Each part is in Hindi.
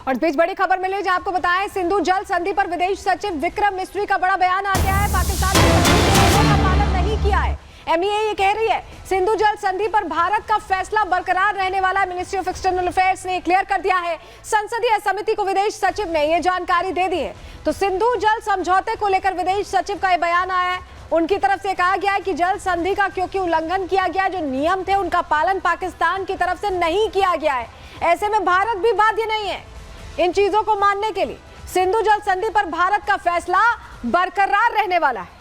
और इस बीच बड़ी खबर मिली जहां आपको बताएं, सिंधु जल संधि पर विदेश सचिव विक्रम मिस्री का बड़ा बयान आ गया है। पाकिस्तान ने संधि का पालन नहीं किया है। एमईए ये कह रही है सिंधु जल संधि पर भारत का फैसला बरकरार रहने वाला है। मिनिस्ट्री ऑफ एक्सटर्नल अफेयर्स ने क्लियर कर दिया है। संसदीय समिति को विदेश सचिव ने ये जानकारी दे दी है। तो सिंधु जल समझौते को लेकर विदेश सचिव का ये बयान आया है। उनकी तरफ से कहा गया है कि जल संधि का क्योंकि उल्लंघन किया गया, जो नियम थे उनका पालन पाकिस्तान की तरफ से नहीं किया गया है। ऐसे में भारत भी बाध्य नहीं है इन चीजों को मानने के लिए। सिंधु जल संधि पर भारत का फैसला बरकरार रहने वाला है।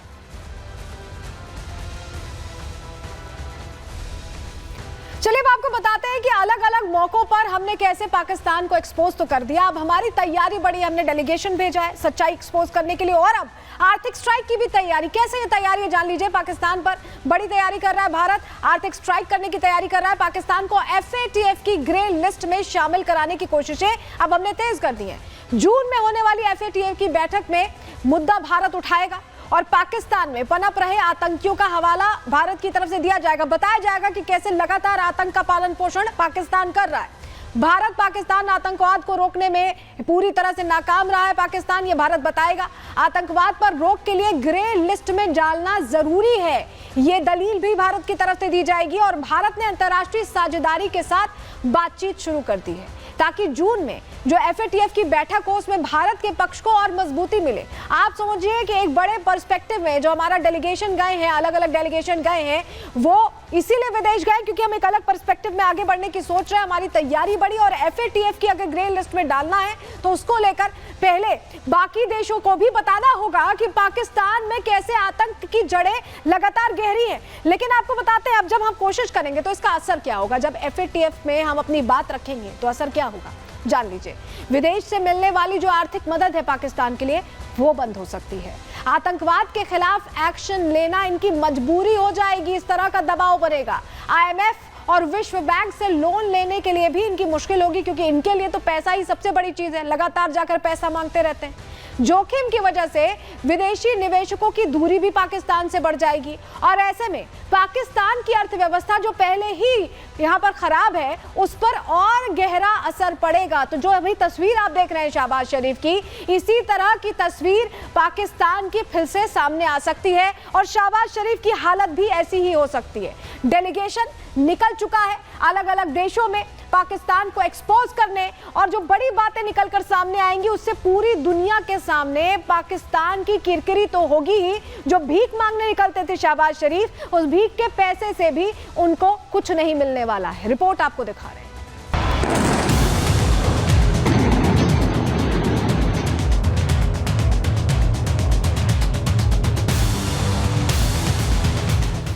चलिए अब आपको बताते हैं कि अलग अलग मौकों पर हमने कैसे पाकिस्तान को एक्सपोज तो कर दिया। अब हमारी तैयारी बढ़ी, हमने डेलीगेशन भेजा है सच्चाई एक्सपोज करने के लिए, और अब आर्थिक स्ट्राइक की भी तैयारी। कैसे ये तैयारी है जान लीजिए। पाकिस्तान पर बड़ी तैयारी कर रहा है भारत, आर्थिक स्ट्राइक करने की तैयारी कर रहा है। पाकिस्तान को FATF की ग्रे लिस्ट में शामिल कराने की कोशिशें अब हमने तेज कर दी हैं। जून में होने वाली FATF की बैठक में मुद्दा भारत उठाएगा और पाकिस्तान में पनप रहे आतंकियों का हवाला भारत की तरफ से दिया जाएगा। बताया जाएगा कि कैसे लगातार आतंक का पालन पोषण पाकिस्तान कर रहा है। भारत पाकिस्तान आतंकवाद को रोकने में पूरी तरह से नाकाम रहा है। पाकिस्तान ये भारत बताएगा। आतंकवाद पर रोक के लिए ग्रे लिस्ट में डालना जरूरी है, ये दलील भी भारत की तरफ से दी जाएगी। और भारत ने अंतर्राष्ट्रीय साझेदारी के साथ बातचीत शुरू कर दी है ताकि जून में जो FATF की बैठक हो उसमें भारत के पक्ष को और मजबूती मिले। आप समझिए कि एक बड़े पर्सपेक्टिव में जो हमारा डेलीगेशन गए हैं, अलग अलग डेलीगेशन गए हैं, वो इसीलिए विदेश गए क्योंकि हम एक अलग पर्सपेक्टिव में आगे बढ़ने की सोच रहे हैं। हमारी तैयारी बढ़ी और FATF की अगर ग्रे लिस्ट में डालना है तो उसको लेकर पहले बाकी देशों को भी बताना होगा कि पाकिस्तान में कैसे आतंक की जड़ें लगातार गहरी हैं। लेकिन आपको बताते हैं अब जब हम कोशिश करेंगे तो इसका असर क्या होगा। जब FATF में हम अपनी बात रखेंगे तो असर क्या होगा जान लीजिए। विदेश से मिलने वाली जो आर्थिक मदद है पाकिस्तान के लिए वो बंद हो सकती है। आतंकवाद के खिलाफ एक्शन लेना इनकी मजबूरी हो जाएगी। इस तरह का दबाव बनेगा। IMF और विश्व बैंक से लोन लेने के लिए भी इनकी मुश्किल होगी क्योंकि इनके लिए तो पैसा ही सबसे बड़ी चीज है। लगातार जाकर पैसा मांगते रहते हैं। जोखिम की वजह से विदेशी निवेशकों की दूरी भी पाकिस्तान से बढ़ जाएगी और ऐसे में पाकिस्तान की अर्थव्यवस्था जो पहले ही यहाँ पर खराब है उस पर और गहरा असर पड़ेगा। तो जो अभी तस्वीर आप देख रहे हैं शहबाज शरीफ की, इसी तरह की तस्वीर पाकिस्तान की फिर से सामने आ सकती है और शहबाज शरीफ की हालत भी ऐसी ही हो सकती है। डेलीगेशन निकल चुका है अलग अलग देशों में पाकिस्तान को एक्सपोज करने, और जो बड़ी बातें निकलकर सामने आएंगी उससे पूरी दुनिया के सामने पाकिस्तान की किरकिरी तो होगी ही। जो भीख मांगने निकलते थे शहबाज शरीफ, उस भीख के पैसे से भी उनको कुछ नहीं मिलने वाला है। रिपोर्ट आपको दिखा रहे हैं।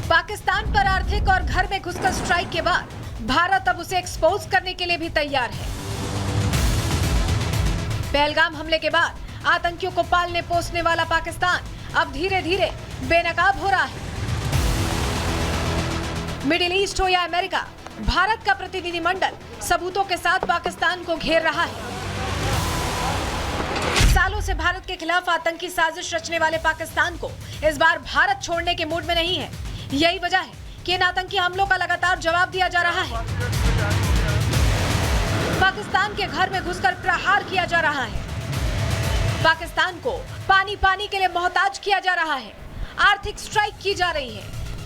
पाकिस्तान पर आर्थिक और घर में घुसकर स्ट्राइक के बाद भारत अब उसे एक्सपोज करने के लिए भी तैयार है। पहलगाम हमले के बाद आतंकियों को पालने पोसने वाला पाकिस्तान अब धीरे धीरे बेनकाब हो रहा है। मिडिल ईस्ट हो या अमेरिका, भारत का प्रतिनिधिमंडल सबूतों के साथ पाकिस्तान को घेर रहा है। सालों से भारत के खिलाफ आतंकी साजिश रचने वाले पाकिस्तान को इस बार भारत छोड़ने के मूड में नहीं है। यही वजह है कि इन आतंकी हमलों का लगातार जवाब दिया जा रहा है। पाकिस्तान के घर में घुसकर प्रहार किया जा रहा है। पाकिस्तान को पानी के लिए मोहताज किया जा रहा है। आर्थिक स्ट्राइक की जा रही है,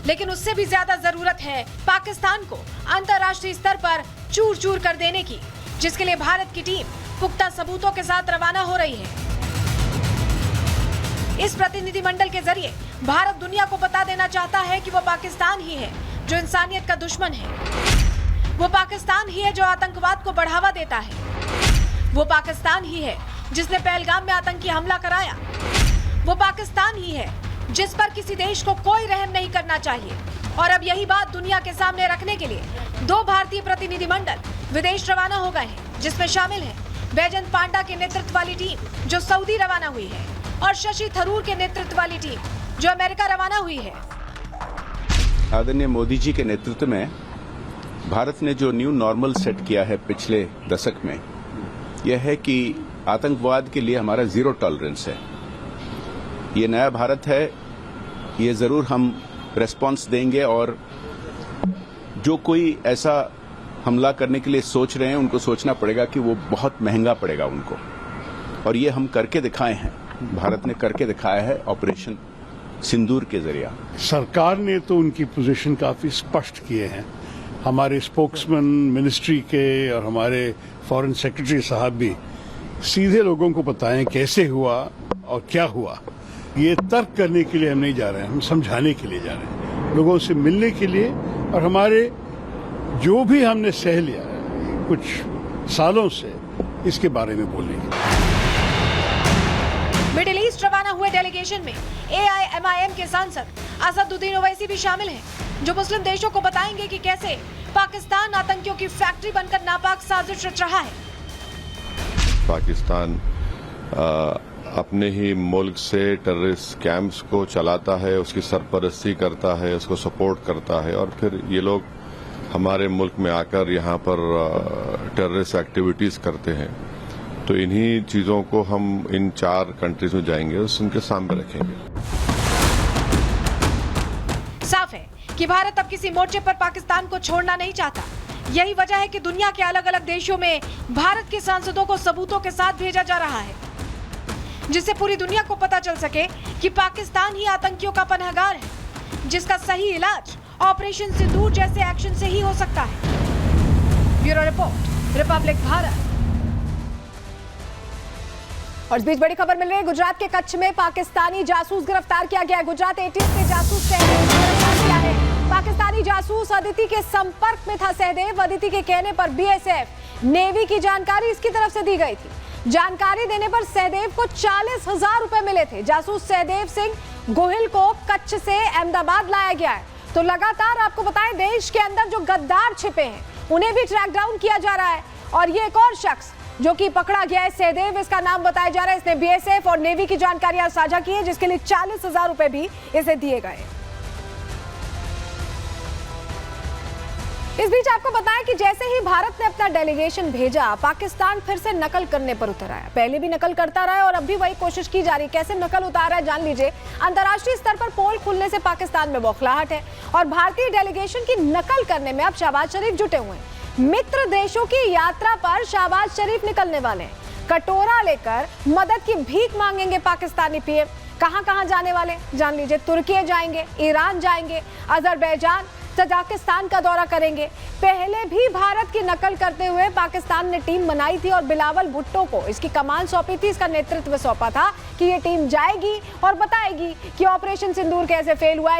लेकिन उससे भी ज्यादा जरूरत है पाकिस्तान को अंतर्राष्ट्रीय स्तर पर चूर चूर कर देने की, जिसके लिए भारत की टीम पुख्ता सबूतों के साथ रवाना हो रही है। इस प्रतिनिधिमंडल के जरिए भारत दुनिया को बता देना चाहता है कि वो पाकिस्तान ही है जो इंसानियत का दुश्मन है। वो पाकिस्तान ही है जो आतंकवाद को बढ़ावा देता है। वो पाकिस्तान ही है जिसने पहलगाम में आतंकी हमला कराया। वो पाकिस्तान ही है जिस पर किसी देश को कोई रहम नहीं करना चाहिए। और अब यही बात दुनिया के सामने रखने के लिए 2 भारतीय प्रतिनिधिमंडल विदेश रवाना हो गए हैं, जिसमें शामिल है बैजंत पांडा के नेतृत्व वाली टीम जो सऊदी रवाना हुई है और शशि थरूर के नेतृत्व वाली टीम जो अमेरिका रवाना हुई है। आदरणीय मोदी जी के नेतृत्व में भारत ने जो न्यू नॉर्मल सेट किया है पिछले दशक में, यह है कि आतंकवाद के लिए हमारा जीरो टॉलरेंस है। ये नया भारत है, ये जरूर हम रेस्पॉन्स देंगे और जो कोई ऐसा हमला करने के लिए सोच रहे हैं उनको सोचना पड़ेगा कि वो बहुत महंगा पड़ेगा उनको, और ये हम करके दिखाए हैं। भारत ने करके दिखाया है ऑपरेशन सिंदूर के जरिए। सरकार ने तो उनकी पोजीशन काफी स्पष्ट किए हैं। हमारे स्पोक्समैन मिनिस्ट्री के और हमारे फॉरेन सेक्रेटरी साहब भी सीधे लोगों को बताएं कैसे हुआ और क्या हुआ। ये तर्क करने के लिए हम नहीं जा रहे हैं, हम समझाने के लिए जा रहे हैं, लोगों से मिलने के लिए, और हमारे जो भी हमने सह लिया है कुछ सालों से इसके बारे में बोलने के लिए। मिडिल ईस्ट रवाना हुए डेलीगेशन में AIMIM के सांसद असदुद्दीन ओवैसी भी शामिल हैं, जो मुस्लिम देशों को बताएंगे कि कैसे पाकिस्तान आतंकियों की फैक्ट्री बनकर नापाक साजिश रच रहा है। पाकिस्तान अपने ही मुल्क से टेररिस्ट कैंप्स को चलाता है, उसकी सरपरस्ती करता है, उसको सपोर्ट करता है, और फिर ये लोग हमारे मुल्क में आकर यहाँ पर टेररिस्ट एक्टिविटीज करते हैं। तो इन्हीं चीजों को हम इन 4 कंट्रीज में जाएंगे, उनके सामने रखेंगे। साफ है कि भारत अब किसी मोर्चे पर पाकिस्तान को छोड़ना नहीं चाहता। यही वजह है कि दुनिया के अलग अलग देशों में भारत के सांसदों को सबूतों के साथ भेजा जा रहा है, जिससे पूरी दुनिया को पता चल सके कि पाकिस्तान ही आतंकियों का पनाहगार है, जिसका सही इलाज ऑपरेशन सिंदूर जैसे एक्शन से ही हो सकता है। Bureau report, Republic Bharat. और इस बीच बड़ी खबर मिल रही है, गुजरात के कच्छ में पाकिस्तानी जासूस गिरफ्तार किया गया है। गुजरात ATF के जासूस सहदेव को गिरफ्तार किया है। पाकिस्तानी जासूस अदिति के संपर्क में था सहदेव। अदिति के कहने पर BSF नेवी की जानकारी इसकी तरफ से दी गई थी। जानकारी देने पर सहदेव को 40,000 रुपए मिले थे। जासूस सहदेव सिंह गोहिल को कच्छ से अहमदाबाद लाया गया है। तो लगातार आपको बताएं, देश के अंदर जो गद्दार छिपे हैं उन्हें भी ट्रैक डाउन किया जा रहा है। और ये एक और शख्स जो कि पकड़ा गया है, सहदेव इसका नाम बताया जा रहा है। इसने BSF और नेवी की जानकारियां साझा की है, जिसके लिए 40,000 रुपए भी इसे दिए गए। इस बीच आपको बताएं कि जैसे ही भारत ने अपना डेलीगेशन भेजा, पाकिस्तान फिर से नकल करने पर उतर आया। पहले भी नकल करता रहा है और अब भी वही कोशिश की जा रही है। कैसे नकल उतार रहा है जान लीजिए। अंतर्राष्ट्रीय स्तर पर पोल खुलने से पाकिस्तान में बौखलाहट है और भारतीय डेलीगेशन की नकल करने में अब शहबाज शरीफ जुटे हुए हैं। मित्र देशों की यात्रा पर शहबाज शरीफ निकलने वाले हैं। कटोरा लेकर मदद की भीख मांगेंगे पाकिस्तानी PM। कहां जाने वाले जान लीजिए। तुर्की जाएंगे, ईरान जाएंगे, अजरबैजान, तजाकिस्तान का दौरा करेंगे। पहले भी भारत की नकल करते हुए पाकिस्तान ने टीम बनाई थी और बिलावल भुट्टो को इसकी कमान सौंपी थी, इसका नेतृत्व सौंपा था कि ये टीम जाएगी और बताएगी कि ऑपरेशन सिंदूर कैसे फेल हुआ है।